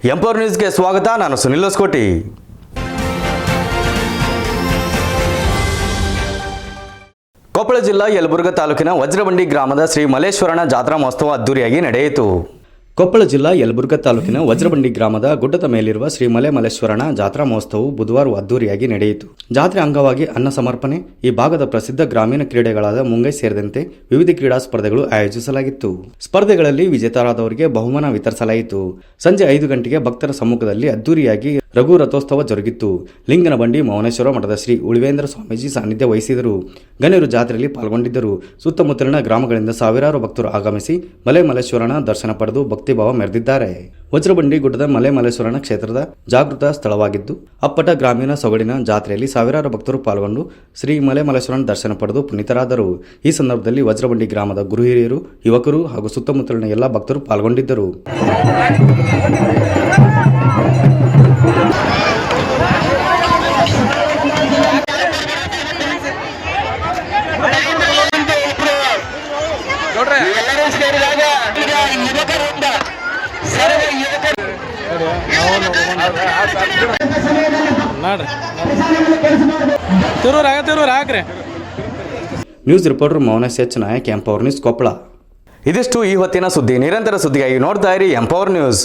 Empower ನ್ಯೂಸ್ಗೆ ಸ್ವಾಗತ. ನಾನು ಸುನಿಲ್ ಹೊಸಕೋಟಿ. ಕೊಪ್ಪಳ ಜಿಲ್ಲಾ ಯಲಬುರ್ಗಾ ತಾಲೂಕಿನ ವಜ್ರಬಂಡಿ ಗ್ರಾಮದ ಶ್ರೀ ಮಲ್ಲೇಶ್ವರನ ಜಾತ್ರಾ ಮಹೋತ್ಸವ ಅದ್ದೂರಿಯಾಗಿ ನಡೆಯಿತು. ಕೊಪ್ಪಳ ಜಿಲ್ಲಾ ಯಲಬುರ್ಗಾ ತಾಲೂಕಿನ ವಜ್ರಬಂಡಿ ಗ್ರಾಮದ ಗುಡ್ಡದ ಮೇಲಿರುವ ಶ್ರೀ ಮಲ್ಲೇಶ್ವರನ ಜಾತ್ರಾ ಮಹೋತ್ಸವವು ಬುಧವಾರ ಅದ್ದೂರಿಯಾಗಿ ನಡೆಯಿತು. ಜಾತ್ರೆ ಅಂಗವಾಗಿ ಅನ್ನ ಸಮರ್ಪಣೆ, ಈ ಭಾಗದ ಪ್ರಸಿದ್ಧ ಗ್ರಾಮೀಣ ಕ್ರೀಡೆಗಳಾದ ಮುಂಗೈ ಸೇರಿದಂತೆ ವಿವಿಧ ಕ್ರೀಡಾ ಸ್ಪರ್ಧೆಗಳು ಆಯೋಜಿಸಲಾಗಿತ್ತು. ಸ್ಪರ್ಧೆಗಳಲ್ಲಿ ವಿಜೇತರಾದವರಿಗೆ ಬಹುಮಾನ ವಿತರಿಸಲಾಯಿತು. ಸಂಜೆ 5 ಗಂಟೆಗೆ ಭಕ್ತರ ಸಮ್ಮುಖದಲ್ಲಿ ಅದ್ದೂರಿಯಾಗಿ ರಘು ರಥೋತ್ಸವ ಜರುಗಿತ್ತು. ಲಿಂಗನಬಂಡಿ ಮೌನೇಶ್ವರ ಮಠದ ಶ್ರೀ ಉಳಿವೇಂದ್ರ ಸ್ವಾಮೀಜಿ ಸಾನ್ನಿಧ್ಯ ವಹಿಸಿದರು. ಗಣ್ಯರು ಜಾತ್ರೆಯಲ್ಲಿ ಪಾಲ್ಗೊಂಡಿದ್ದರು. ಸುತ್ತಮುತ್ತಲಿನ ಗ್ರಾಮಗಳಿಂದ ಸಾವಿರಾರು ಭಕ್ತರು ಆಗಮಿಸಿ ಮಲ್ಲೇಶ್ವರನ ದರ್ಶನ ಪಡೆದು ಭಕ್ತಿಭಾವ ಮೆರೆದಿದ್ದಾರೆ. ವಜ್ರಬಂಡಿ ಗುಡ್ಡದ ಮಲ್ಲೇಶ್ವರನ ಕ್ಷೇತ್ರದ ಜಾಗೃತ ಸ್ಥಳವಾಗಿದ್ದು, ಅಪ್ಪಟ ಗ್ರಾಮೀಣ ಸೊಗಡಿನ ಜಾತ್ರೆಯಲ್ಲಿ ಸಾವಿರಾರು ಭಕ್ತರು ಪಾಲ್ಗೊಂಡು ಶ್ರೀ ಮಲ್ಲೇಶ್ವರನ ದರ್ಶನ ಪಡೆದು ಪುನೀತರಾದರು. ಈ ಸಂದರ್ಭದಲ್ಲಿ ವಜ್ರಬಂಡಿ ಗ್ರಾಮದ ಗುರು ಹಿರಿಯರು, ಯುವಕರು ಹಾಗೂ ಸುತ್ತಮುತ್ತಲಿನ ಎಲ್ಲ ಭಕ್ತರು ಪಾಲ್ಗೊಂಡಿದ್ದರು. News reporter Mounesh H Nayak, empower news, Koppal. ಇದಿಷ್ಟು ಈ ಹೊತ್ತಿನ ಸುದ್ದಿ. ನಿರಂತರ ಸುದ್ದಿಗಾಗಿ ನೋಡ್ತಾ ಇರಿ ಎಂಪವರ್ ನ್ಯೂಸ್.